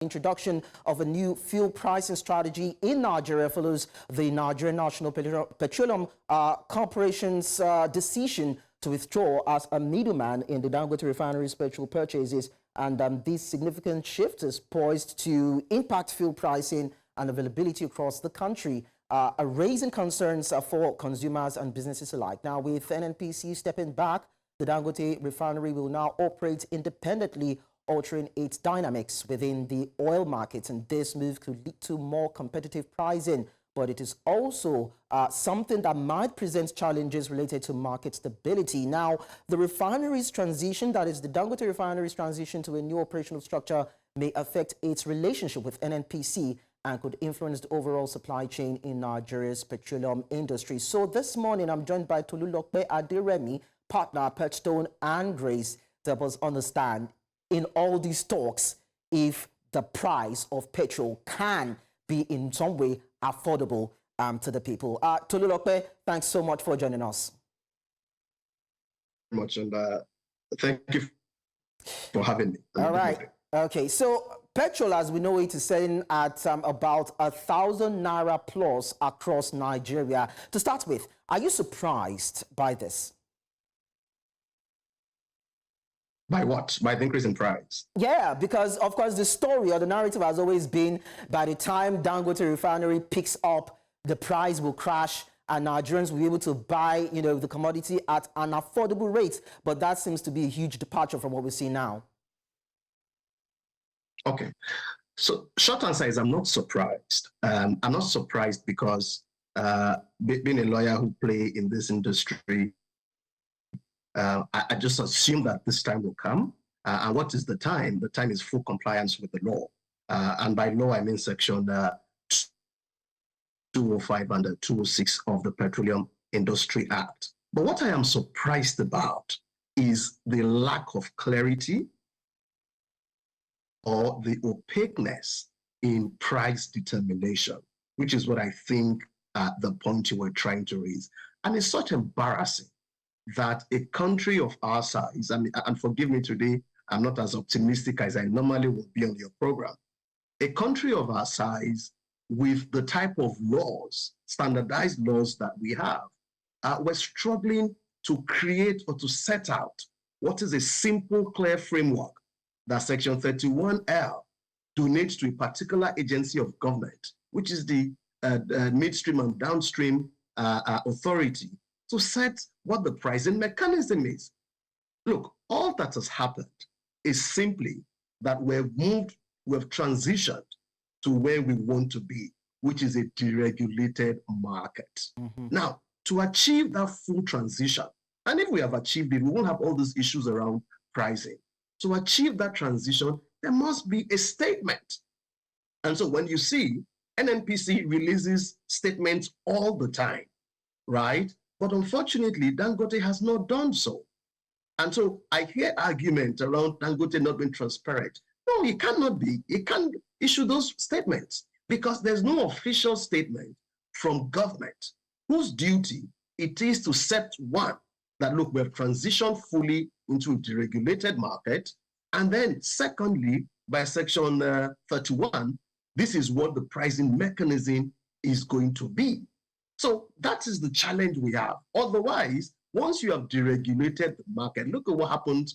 Introduction of a new fuel pricing strategy in Nigeria follows the Nigerian National Petroleum Corporation's decision to withdraw as a middleman in the Dangote Refinery's petrol purchases. And this significant shift is poised to impact fuel pricing and availability across the country, raising concerns for consumers and businesses alike. Now, with NNPC stepping back, the Dangote Refinery will now operate independently, altering its dynamics within the oil market, and this move could lead to more competitive pricing. But it is also something that might present challenges related to market stability. Now, the refinery's transition, that is the Dangote Refinery's transition to a new operational structure, may affect its relationship with NNPC and could influence the overall supply chain in Nigeria's petroleum industry. So this morning, I'm joined by Tolulope Aderemi, partner Perchstone Graeys, to help us understand in all these talks if the price of petrol can be in some way affordable to the people. Tolulope, thanks so much for joining us. Much, and thank you for having me. All right. Okay, so petrol, as we know it, is selling at about 1,000 naira plus across Nigeria. To start with, are you surprised by this? By what? By the increase in price? Yeah, because of course the story or the narrative has always been by the time Dangote Refinery picks up, the price will crash and Nigerians will be able to buy, the commodity at an affordable rate. But that seems to be a huge departure from what we see now. Okay, so short answer is I'm not surprised. I'm not surprised because being a lawyer who play in this industry, I just assume that this time will come. And what is the time? The time is full compliance with the law. And by law, I mean Section 205 and 206 of the Petroleum Industry Act. But what I am surprised about is the lack of clarity or the opaqueness in price determination, which is what I think the point you were trying to raise. And it's such embarrassing that a country of our size, and forgive me today, I'm not as optimistic as I normally would be on your program. A country of our size with the type of laws, standardized laws that we have, we're struggling to create or to set out what is a simple, clear framework that Section 31L donates to a particular agency of government, which is the midstream and downstream authority, to set what the pricing mechanism is. Look, all that has happened is simply that we've transitioned to where we want to be, which is a deregulated market. Now, to achieve that full transition, and if we have achieved it, we won't have all these issues around pricing. To achieve that transition, there must be a statement. And so when you see NNPC releases statements all the time, right? But unfortunately, Dangote has not done so. And so I hear argument around Dangote not being transparent. No, it cannot be. It can't issue those statements because there's no official statement from government whose duty it is to set one, that look, we have transitioned fully into a deregulated market. And then secondly, by Section 31, this is what the pricing mechanism is going to be. So that is the challenge we have. Otherwise, once you have deregulated the market, look at what happened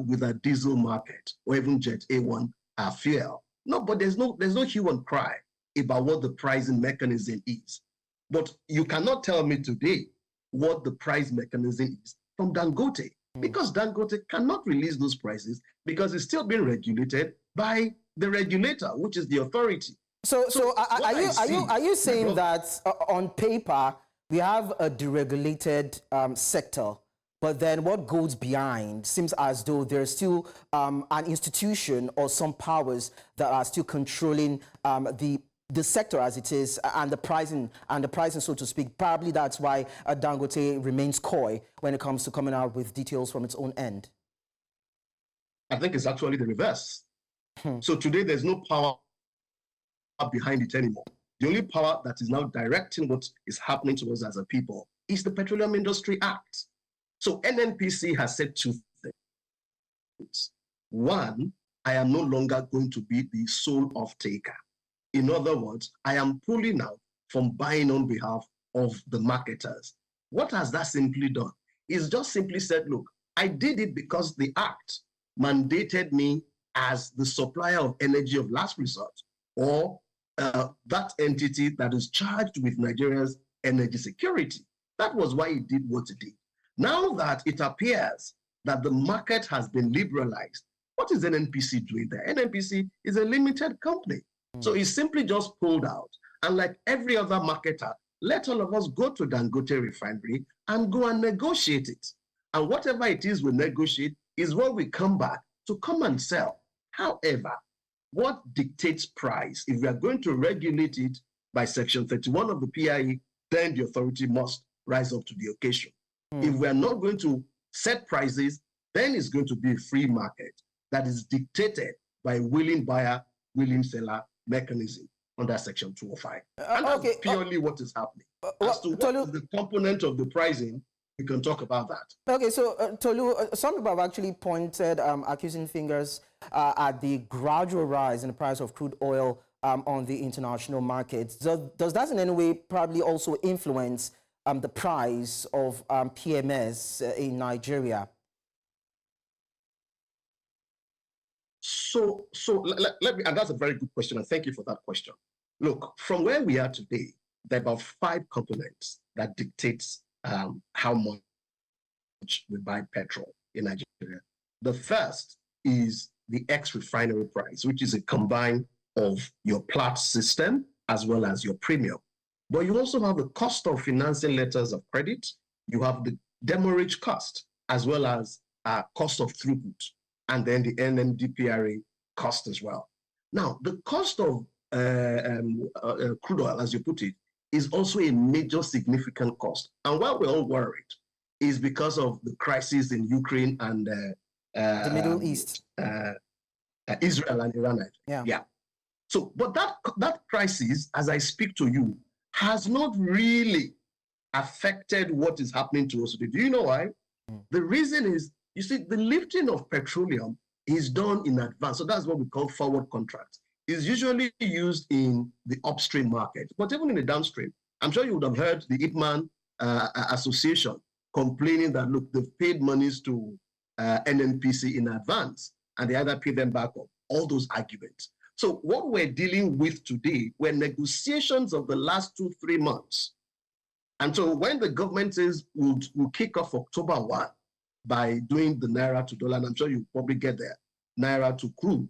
with a diesel market or even Jet A1 fuel. No, but there's no hue and cry about what the pricing mechanism is. But you cannot tell me today what the price mechanism is from Dangote, because Dangote cannot release those prices because it's still being regulated by the regulator, which is the authority. So are you saying that on paper we have a deregulated sector, but then what goes behind seems as though there's still an institution or some powers that are still controlling the sector as it is and the pricing, so to speak? Probably that's why Dangote remains coy when it comes to coming out with details from its own end. I think it's actually the reverse. So today there's no power behind it anymore. The only power that is now directing what is happening to us as a people is the Petroleum Industry Act. So NNPC has said two things. One, I am no longer going to be the sole off-taker. In other words, I am pulling out from buying on behalf of the marketers. What has that simply done? It's just simply said, look, I did it because the act mandated me as the supplier of energy of last resort, or that entity that is charged with Nigeria's energy security. That was why it did what it did. Now that it appears that the market has been liberalized, what is NNPC doing there? NNPC is a limited company. So it's simply just pulled out. And like every other marketer, let all of us go to Dangote Refinery and go and negotiate it. And whatever it is we negotiate is what we come back to come and sell. However, what dictates price? If we are going to regulate it by Section 31 of the PIE, then the authority must rise up to the occasion. If we are not going to set prices, then it's going to be a free market that is dictated by willing buyer, willing seller mechanism under Section 205. And that's purely what is happening. As to what is the component of the pricing, we can talk about that. Okay, so Tolu, some people have actually pointed accusing fingers at the gradual rise in the price of crude oil on the international markets. Does that in any way probably also influence the price of PMS in Nigeria? So let me, and that's a very good question, and thank you for that question. Look, from where we are today, there are about 5 components that dictates how much we buy petrol in Nigeria. The first is the ex-refinery price, which is a combine of your Platts system as well as your premium. But you also have the cost of financing letters of credit. You have the demurrage cost, as well as cost of throughput, and then the NMDPRA cost as well. Now, the cost of crude oil, as you put it, is also a major significant cost. And why we're all worried is because of the crisis in Ukraine and the Middle East, Israel and Iran. Yeah. So, but that crisis, as I speak to you, has not really affected what is happening to us today. Do you know why? The reason is, you see, the lifting of petroleum is done in advance. So that's what we call forward contracts. It's usually used in the upstream market, but even in the downstream. I'm sure you would have heard the Ipman Association complaining that, look, they've paid monies to NNPC in advance, and they either pay them back or all those arguments. So what we're dealing with today were negotiations of the last 2-3 months. And so when the government says we'll kick off October 1 by doing the Naira to dollar, and I'm sure you probably get there, Naira to crude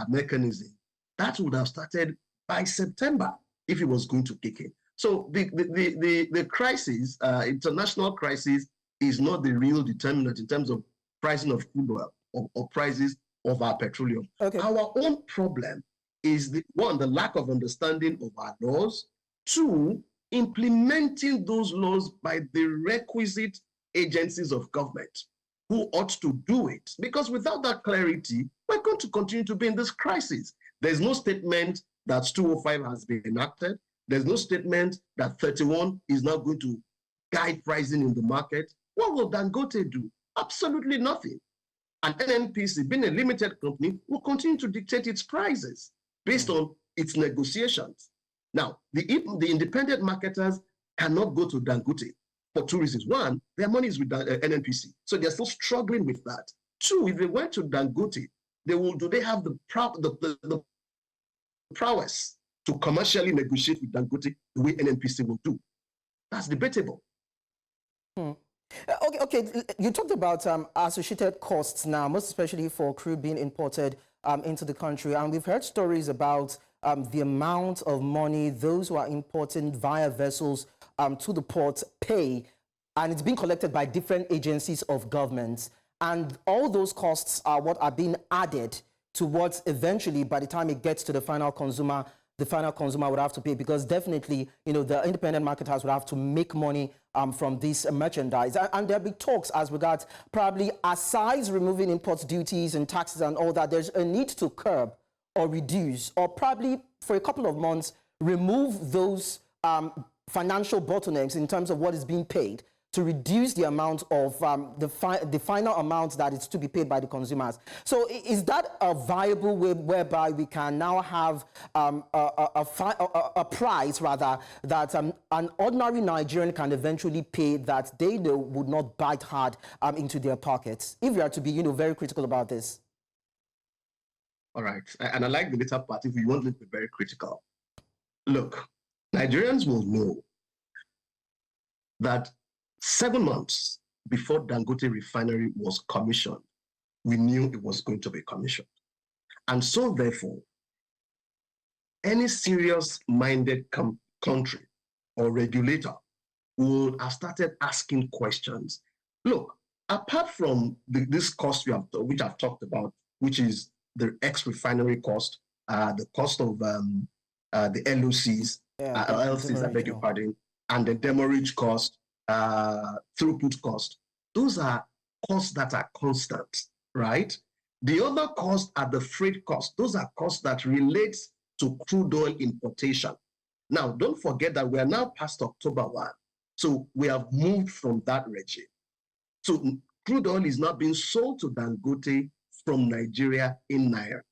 mechanism, that would have started by September if it was going to kick in. So the crisis, international crisis, is not the real determinant in terms of pricing of crude oil or prices of our petroleum. Okay. Our own problem is, the lack of understanding of our laws. 2, implementing those laws by the requisite agencies of government who ought to do it. Because without that clarity, we're going to continue to be in this crisis. There's no statement that 205 has been enacted. There's no statement that 31 is now going to guide pricing in the market. What will Dangote do? Absolutely nothing. And NNPC, being a limited company, will continue to dictate its prices based on its negotiations. Now, the independent marketers cannot go to Dangote for 2 reasons. 1, their money is with NNPC, so they're still struggling with that. 2, if they went to Dangote, do they have the prowess to commercially negotiate with Dangote the way NNPC will do? That's debatable. Okay. You talked about associated costs now, most especially for crude being imported into the country. And we've heard stories about the amount of money those who are importing via vessels to the port pay, and it's being collected by different agencies of government. And all those costs are what are being added to what eventually, by the time it gets to the final consumer would have to pay, because definitely, the independent marketers would have to make money from this merchandise. And there'll be talks as regards, probably aside removing import duties and taxes and all that, there's a need to curb or reduce, or probably for a couple of months, remove those financial bottlenecks in terms of what is being paid to reduce the amount of the final amount that is to be paid by the consumers. So is that a viable way whereby we can now have a price, rather, that an ordinary Nigerian can eventually pay, that they know would not bite hard into their pockets, if we are to be, very critical about this? All right. And I like the later part, if we want to be very critical. Look, Nigerians will know that 7 months before Dangote Refinery was commissioned, we knew it was going to be commissioned. And so, therefore, any serious-minded country or regulator would have started asking questions. Look, apart from this cost which I've talked about, which is the ex-refinery cost, the cost of the LOCs, LCs, I beg your pardon, and the demurrage cost, throughput cost. Those are costs that are constant, right? The other costs are the freight costs. Those are costs that relate to crude oil importation. Now, don't forget that we are now past October 1. So we have moved from that regime. So crude oil is now being sold to Dangote from Nigeria in Naira.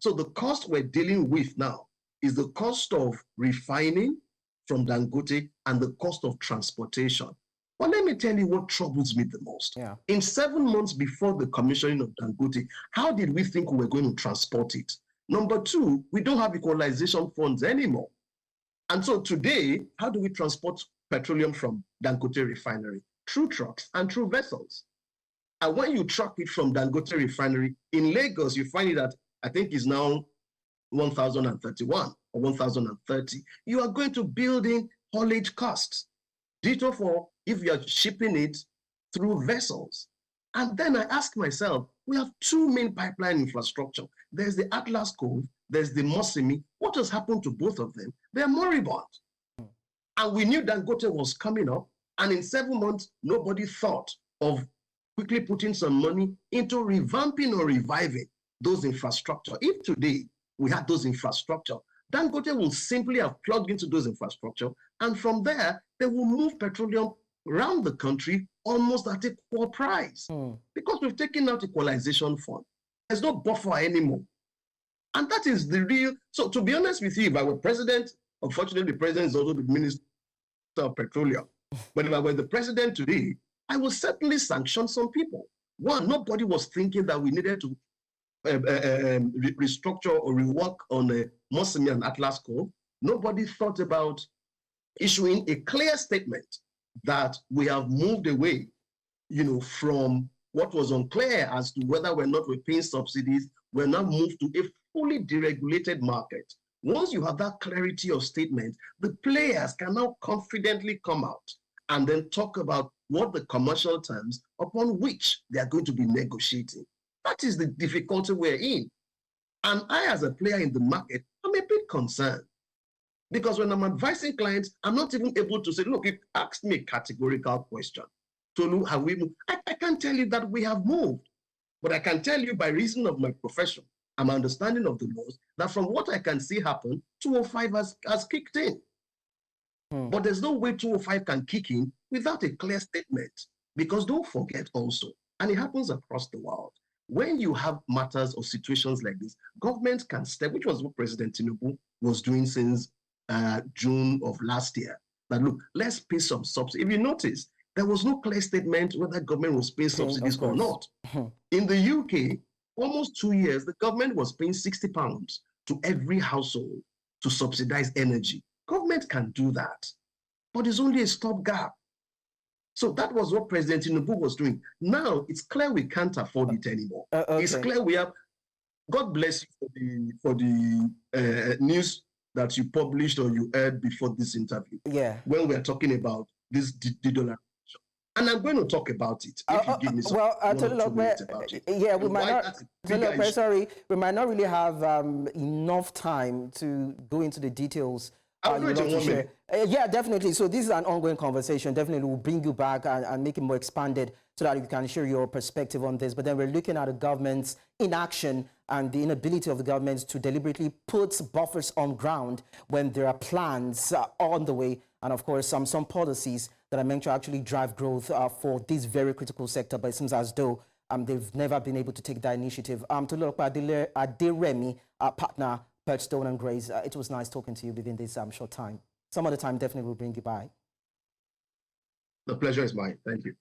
So the cost we're dealing with now is the cost of refining from Dangote and the cost of transportation. But let me tell you what troubles me the most. Yeah. In 7 months before the commissioning of Dangote, how did we think we were going to transport it? Number two, we don't have equalization funds anymore. And so today, how do we transport petroleum from Dangote Refinery? Through trucks and through vessels. And when you truck it from Dangote Refinery, in Lagos, you find it at, I think it's now 1,031 or 1,030. You are going to build in haulage costs. Ditto for if you are shipping it through vessels. And then I ask myself, we have two main pipeline infrastructure. There's the Atlas Cove, there's the Mosimi. What has happened to both of them? They're moribund. And we knew Dangote was coming up, and in 7 months, nobody thought of quickly putting some money into revamping or reviving those infrastructure. If today we had those infrastructure, Dangote will simply have plugged into those infrastructure, and from there, they will move petroleum around the country almost at equal price. Because we've taken out equalization fund. There's no buffer anymore. And that is the real, so to be honest with you, if I were president, unfortunately the president is also the minister of petroleum, but if I were the president today, I will certainly sanction some people. One, nobody was thinking that we needed to restructure or rework on the Mosimi and Atlas Cove. Nobody thought about issuing a clear statement that we have moved away, from what was unclear as to whether we're not paying subsidies. We're now moved to a fully deregulated market. Once you have that clarity of statement, the players can now confidently come out and then talk about what the commercial terms upon which they are going to be negotiating. That is the difficulty we're in. And I, as a player in the market, I'm a bit concerned. Because when I'm advising clients, I'm not even able to say, look, you asked me a categorical question. Tolu, have we moved? I can't tell you that we have moved. But I can tell you by reason of my profession and my understanding of the laws, that from what I can see happen, 205 has kicked in. But there's no way 205 can kick in without a clear statement. Because don't forget also, and it happens across the world, when you have matters or situations like this, governments can step, which was what President Tinubu was doing since June of last year. That look, let's pay some subsidies. If you notice, there was no clear statement whether government was paying subsidies or not. In the UK, almost 2 years, the government was paying £60 to every household to subsidize energy. Government can do that, but it's only a stopgap. So that was what President Tinubu was doing. Now it's clear we can't afford it anymore. Okay. It's clear we have. God bless you for the news that you published or you heard before this interview. Yeah. When we're talking about this $dollar. And I'm going to talk about it. If you give me some minutes about it. Yeah, we might not. We might not really have enough time to go into the details I'll do you it would in love 1 to minute. share. Yeah, definitely. So this is an ongoing conversation. Definitely we'll bring you back and make it more expanded so that you can share your perspective on this. But then we're looking at the government's inaction and the inability of the government to deliberately put buffers on ground when there are plans on the way. And of course, some policies that are meant to actually drive growth for this very critical sector. But it seems as though they've never been able to take that initiative. Tolulope Aderemi, partner, Perchstone Graeys, it was nice talking to you within this short time. Some other time, definitely will bring you by. The pleasure is mine. Thank you.